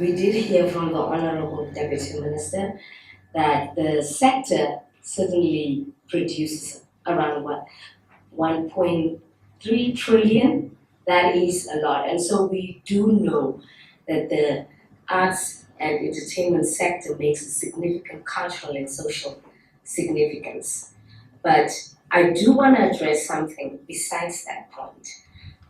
we did hear from the Honorable Deputy Minister that the sector certainly produces around 1.3 trillion. That is a lot. And so we do know that the arts and entertainment sector makes a significant cultural and social significance. But I do want to address something besides that point,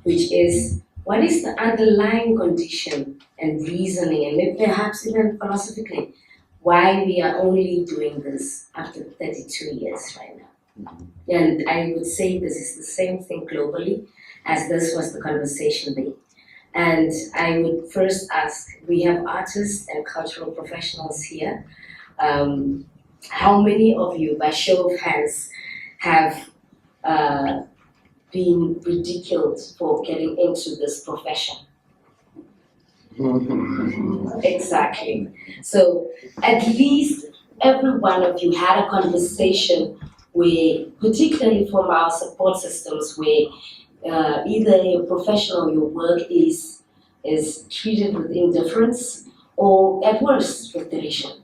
which is what is the underlying condition and reasoning, and maybe perhaps even philosophically, why we are only doing this after 32 years right now. And I would say this is the same thing globally, as this was the conversation there. And I would first ask, we have artists and cultural professionals here. How many of you, by show of hands, have been ridiculed for getting into this profession? Exactly. So at least every one of you had a conversation where, particularly from our support systems, where either your profession or your work is treated with indifference or at worst with derision.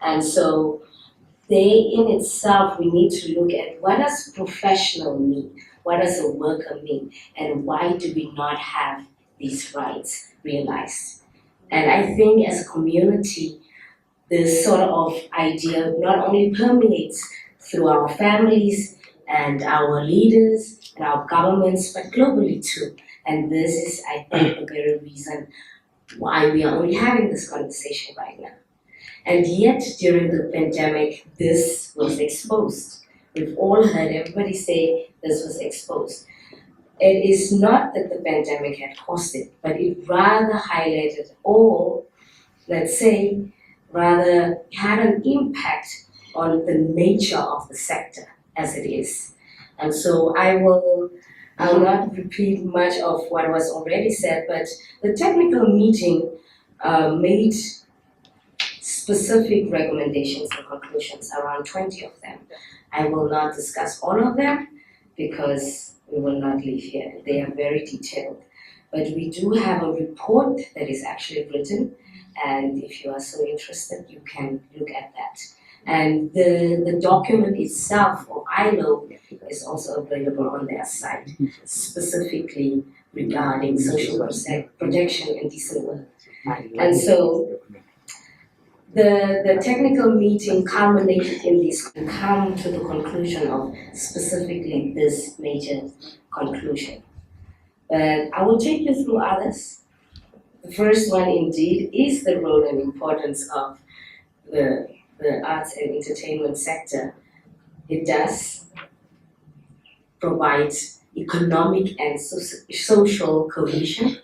And so they in itself, we need to look at what does professional mean? What does a worker mean? And why do we not have these rights realized? And I think as a community, this sort of idea not only permeates through our families and our leaders and our governments, but globally too. And this is, I think, the very reason why we are only having this conversation right now. And yet, during the pandemic, this was exposed. We've all heard everybody say this was exposed. It is not that the pandemic had caused it, but it rather highlighted, or let's say, rather had an impact on the nature of the sector as it is. And so I'll not repeat much of what was already said, but the technical meeting made specific recommendations and conclusions, around 20 of them. I will not discuss all of them because we will not leave here. They are very detailed. But we do have a report that is actually written, and if you are so interested, you can look at that. And the document itself, or ILO, is also available on their site, specifically regarding social protection and decent work. And so the technical meeting culminated in this and come to the conclusion of specifically this major conclusion. But I will take you through others. The first one indeed is the role and importance of the arts and entertainment sector. It does provide economic and social cohesion,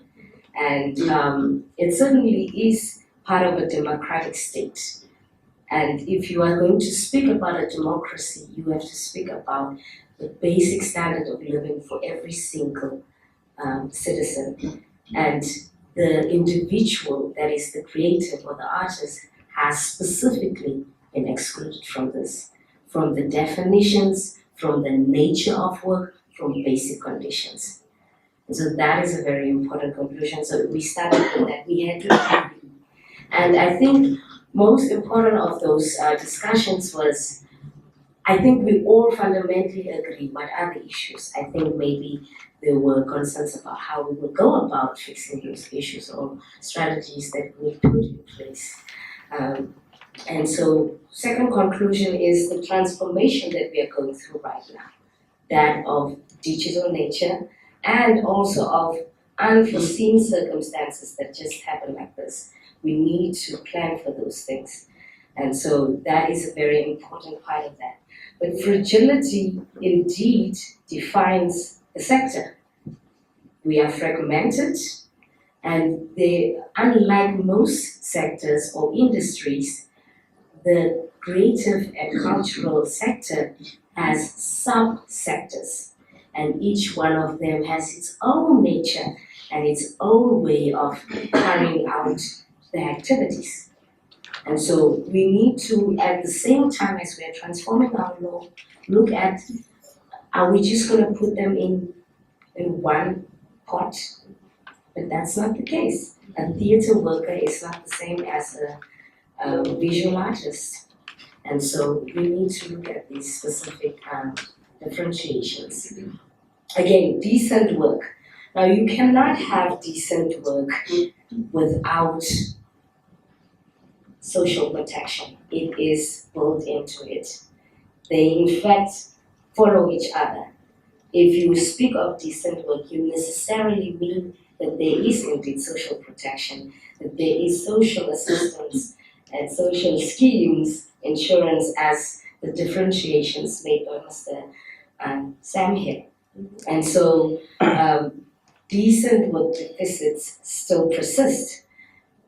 and it certainly is part of a democratic state. And if you are going to speak about a democracy, you have to speak about the basic standard of living for every single citizen. And the individual that is the creative or the artist has specifically been excluded from this, from the definitions, from the nature of work, from basic conditions. And so that is a very important conclusion. So we started with that. We had to agree. And I think most important of those discussions was, I think we all fundamentally agree what are the issues. I think maybe there were concerns about how we would go about fixing those issues or strategies that we put in place. And so second conclusion is the transformation that we are going through right now, that of digital nature and also of unforeseen circumstances that just happen like this. We need to plan for those things. And so that is a very important part of that. But fragility indeed defines the sector. We are fragmented, and unlike most sectors or industries, the creative and cultural sector has sub-sectors, and each one of them has its own nature and its own way of carrying out the activities. And so we need to, at the same time as we are transforming our law, look at, are we just going to put them in one pot? But that's not the case. A theatre worker is not the same as a visual artist. And so we need to look at these specific differentiations. Again, decent work. Now you cannot have decent work without social protection. It is built into it. They in fact follow each other. If you speak of decent work, you necessarily mean that there is indeed social protection, that there is social assistance and social schemes, insurance as the differentiations made by Mr. Sam here. And so decent work deficits still persist,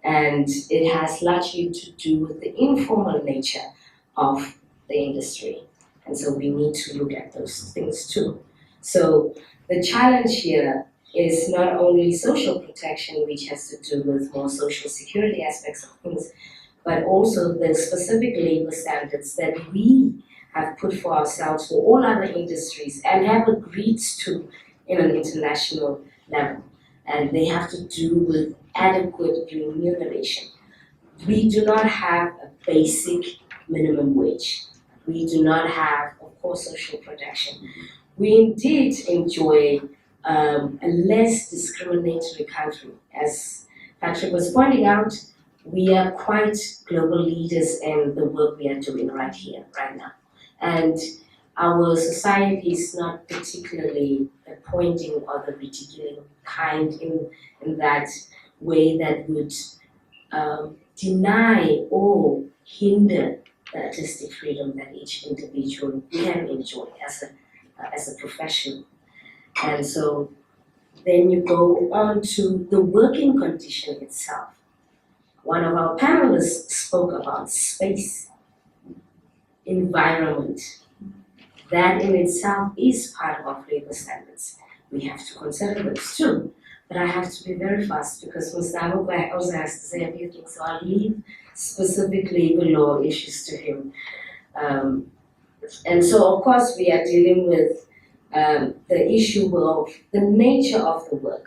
and it has largely to do with the informal nature of the industry. And so we need to look at those things too. So the challenge here is not only social protection, which has to do with more social security aspects of things, but also the specific labor standards that we have put for ourselves for all other industries and have agreed to in an international level. And they have to do with adequate remuneration. We do not have a basic minimum wage. We do not have, of course, social protection. We indeed enjoy a less discriminatory country. As Patrick was pointing out, we are quite global leaders in the work we are doing right here, right now. And our society is not particularly the pointing or the ridiculing kind in that way that would deny or hinder the artistic freedom that each individual can enjoy as a professional. And so then you go on to the working condition itself. One of our panelists spoke about space, environment. That in itself is part of our labor standards. We have to consider those too. But I have to be very fast because Mr. Amogwa also has to say a few things, so I'll leave specific labor law issues to him. And so, of course, we are dealing with the issue of the nature of the work.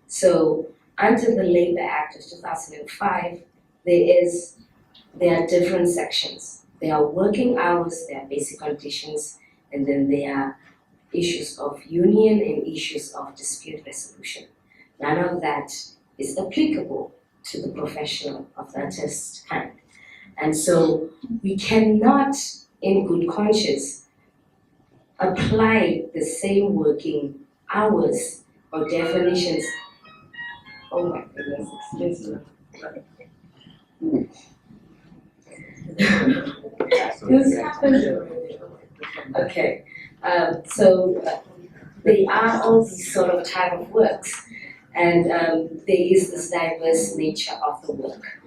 So, under the Labor Act of 2005, there are different sections. There are working hours, there are basic conditions, and then there are issues of union and issues of dispute resolution. None of that is applicable to the professional of the artist kind. And so we cannot, in good conscience, apply the same working hours or definitions. Oh my goodness, this happened already. Okay, so they are all these sort of type of works, and there is this diverse nature of the work.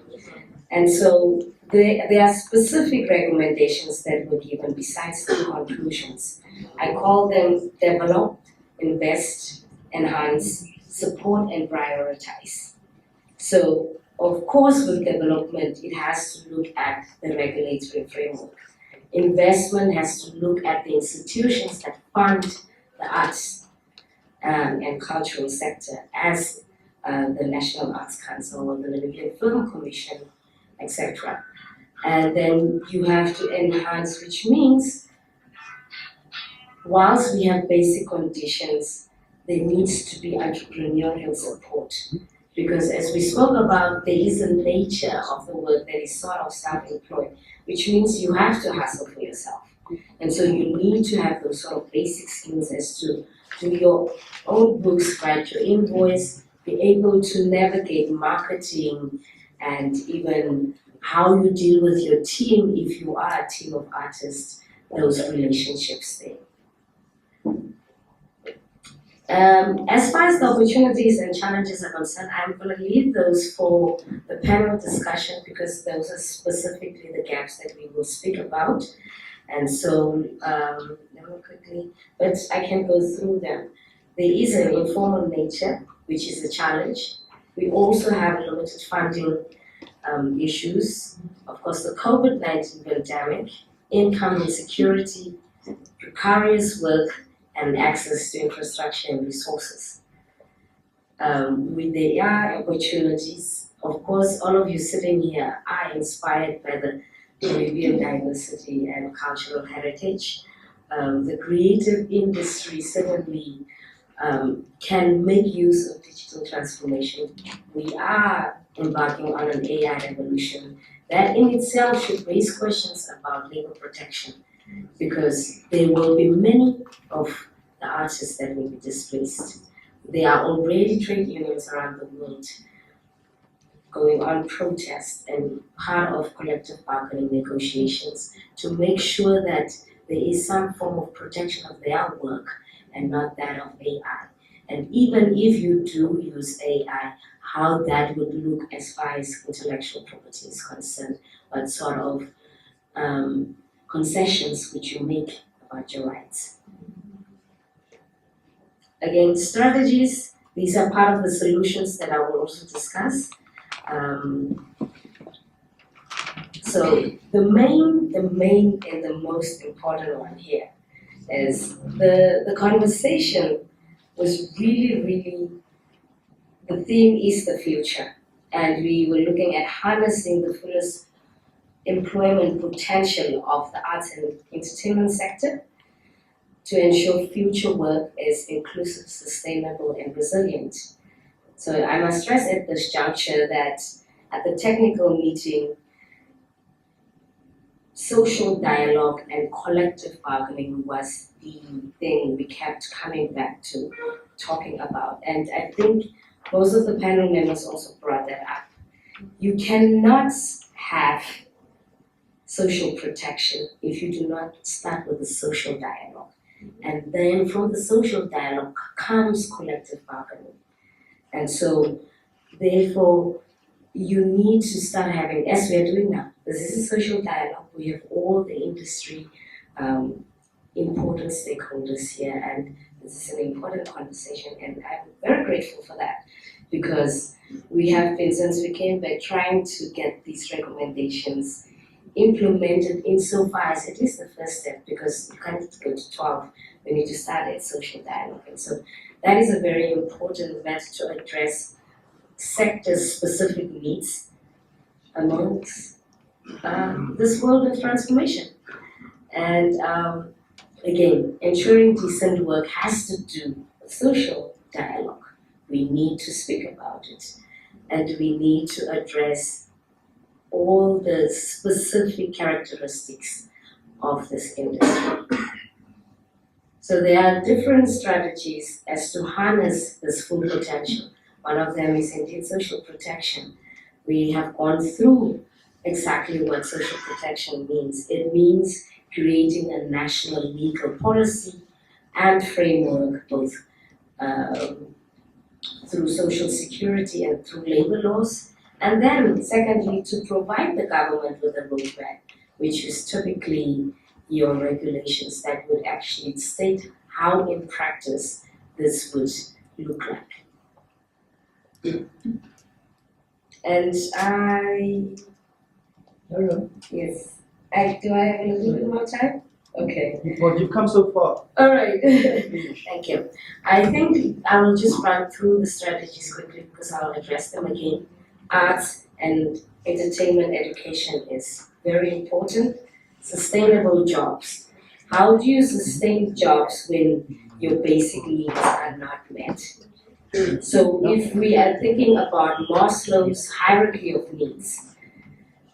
And so there are specific recommendations that were given besides the conclusions. I call them develop, invest, enhance, support, and prioritize. So, of course, with development, it has to look at the regulatory framework. Investment has to look at the institutions that fund the arts and cultural sector, as the National Arts Council or the Namibian Film Commission, etc. And then you have to enhance, which means whilst we have basic conditions, there needs to be entrepreneurial support. Because as we spoke about, there is a nature of the work that is sort of self-employed, which means you have to hustle for yourself. And so you need to have those sort of basic skills as to do your own books, write your invoice, be able to navigate marketing, and even how you deal with your team if you are a team of artists, those relationships there. As far as the opportunities and challenges are concerned, I'm going to leave those for the panel discussion because those are specifically the gaps that we will speak about. And so, let me quickly, but I can go through them. There is an informal nature, which is a challenge. We also have limited funding issues. Of course, the COVID-19 pandemic, income insecurity, precarious work, and access to infrastructure and resources. with the AI opportunities. Of course, all of you sitting here are inspired by the Namibian diversity and cultural heritage. The creative industry certainly can make use of digital transformation. We are embarking on an AI revolution that in itself should raise questions about labor protection, because there will be many of the artists that will be displaced. There are already trade unions around the world going on protest and part of collective bargaining negotiations to make sure that there is some form of protection of their work and not that of AI. And even if you do use AI, how that would look as far as intellectual property is concerned, what sort of concessions which you make about your rights. Again, strategies, these are part of the solutions that I will also discuss. So the main and the most important one here is the conversation was really, the theme is the future. And we were looking at harnessing the fullest employment potential of the arts and entertainment sector to ensure future work is inclusive, sustainable, and resilient. So I must stress at this juncture that at the technical meeting, social dialogue and collective bargaining was the thing we kept coming back to talking about. And I think most of the panel members also brought that up. You cannot have social protection if you do not start with the social dialogue. And then from the social dialogue comes collective bargaining. And so, therefore, you need to start having, as we are doing now, this is a social dialogue. We have all the industry important stakeholders here, and this is an important conversation, and I'm very grateful for that, because we have been, since we came back, trying to get these recommendations implemented insofar as it is the first step, because you can't go to 12, we need to start at social dialogue. And so that is a very important method to address sector-specific needs amongst this world of transformation. And again, ensuring decent work has to do with social dialogue. We need to speak about it, and we need to address all the specific characteristics of this industry. So there are different strategies as to harness this full potential. One of them is indeed social protection. We have gone through exactly what social protection means. It means creating a national legal policy and framework, both through social security and through labor laws. And then secondly, to provide the government with a roadmap, which is typically your regulations that would actually state how in practice this would look like. And yes, do I have a little bit more time? Okay. Well, you've come so far. All right. Thank you. I think I will just run through the strategies quickly because I'll address them again. Arts and entertainment education is very important. Sustainable jobs. How do you sustain jobs when your basic needs are not met? So if we are thinking about Maslow's hierarchy of needs,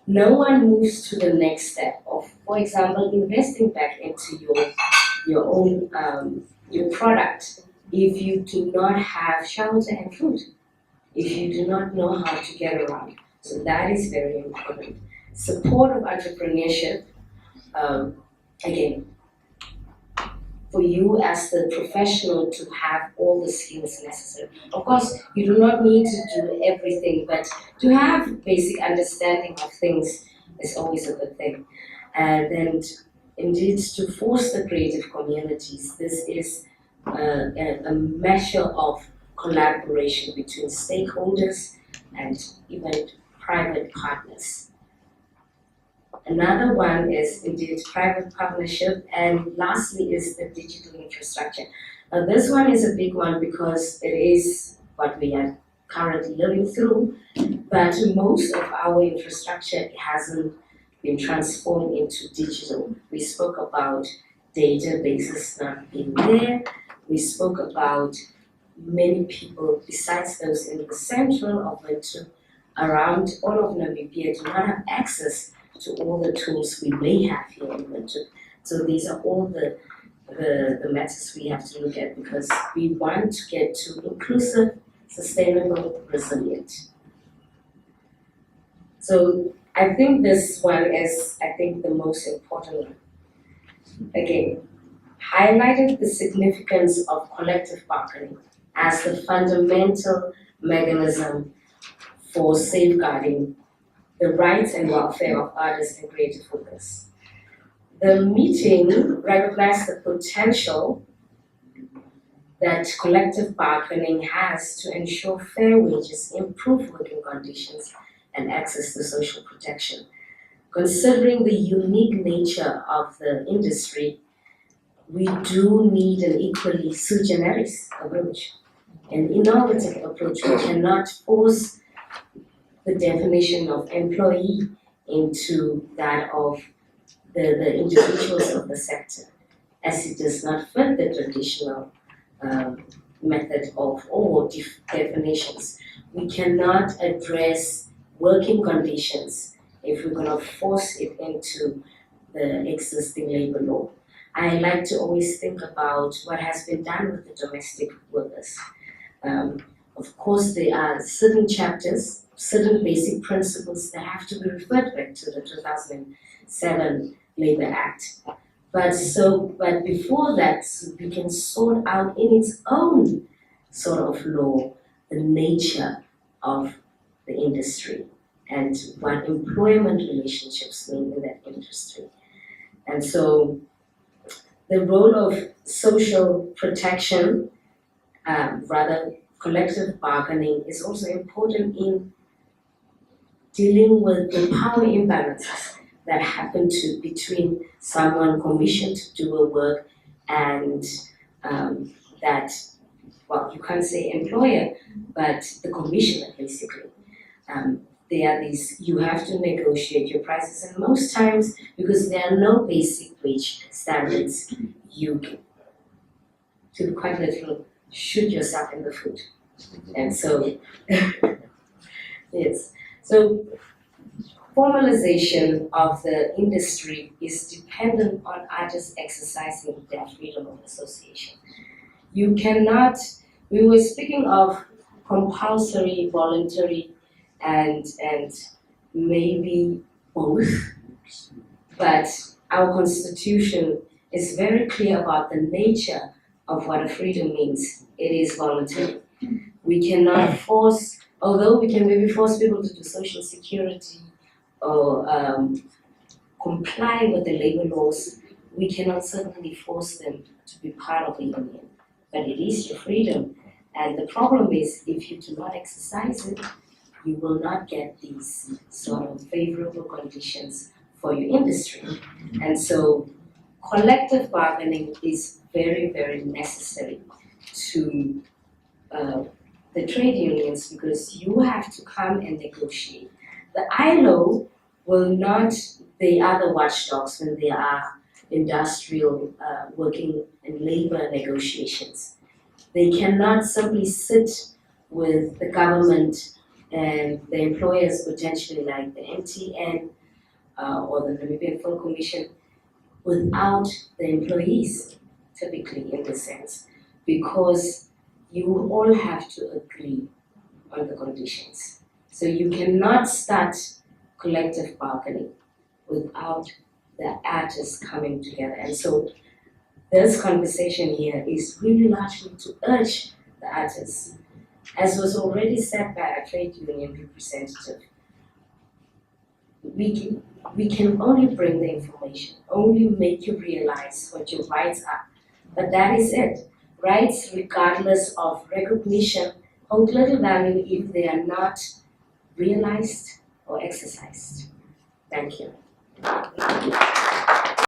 no one moves to the next step of, for example, investing back into your own your product if you do not have shelter and food, if you do not know how to get around. So that is very important. Support of entrepreneurship, again, for you as the professional to have all the skills necessary. Of course, you do not need to do everything, but to have basic understanding of things is always a good thing. And then indeed to foster creative communities. This is a measure of collaboration between stakeholders and even private partners. Another one is indeed private partnership, and lastly is the digital infrastructure. Now this one is a big one because it is what we are currently living through, but most of our infrastructure hasn't been transformed into digital. We spoke about databases not being there. We spoke about many people, besides those in the central of Windhoek, around all of Namibia, do not have access to all the tools we may have here in Windhoek. So these are all the matters we have to look at, because we want to get to inclusive, sustainable, resilient. So I think this one is, the most important one. Again, highlighted the significance of collective bargaining as the fundamental mechanism for safeguarding the rights and welfare of artists and creative workers. The meeting recognized the potential that collective bargaining has to ensure fair wages, improve working conditions, and access to social protection. Considering the unique nature of the industry, we do need an equally sui generis approach, an innovative approach. We cannot force the definition of employee into that of the individuals of the sector, as it does not fit the traditional method of or definitions. We cannot address working conditions if we're going to force it into the existing labor law. I like to always think about what has been done with the domestic workers. Of course, there are certain chapters, certain basic principles that have to be referred back to the 2007 Labor Act. But before that, we can sort out in its own sort of law the nature of the industry and what employment relationships mean in that industry. And so the role of social protection, rather collective bargaining, is also important in dealing with the power imbalances that happen between someone commissioned to do a work and that, well, you can't say employer, but the commissioner basically. There are these, you have to negotiate your prices, and most times, because there are no basic wage standards, you can, to be quite literal, shoot yourself in the foot. And so, yes. So, formalization of the industry is dependent on artists exercising their freedom of association. You cannot, we were speaking of compulsory, voluntary, and maybe both, but our constitution is very clear about the nature of what a freedom means. It is voluntary. We cannot force, although we can maybe force people to do social security or comply with the labor laws, we cannot certainly force them to be part of a union. But it is your freedom. And the problem is, if you do not exercise it, you will not get these sort of favorable conditions for your industry. And so collective bargaining is very, very necessary to the trade unions, because you have to come and negotiate. The ILO will not, they are the watchdogs when there are industrial working and labor negotiations. They cannot simply sit with the government and the employers, potentially like the MTN or the Namibian Film Commission, without the employees, typically in this sense, because you all have to agree on the conditions. So you cannot start collective bargaining without the artists coming together. And so this conversation here is really largely to urge the artists, as was already said by a trade union representative. We can only bring the information, only make you realize what your rights are. But that is it. Rights, regardless of recognition, hold little value if they are not realized or exercised. Thank you.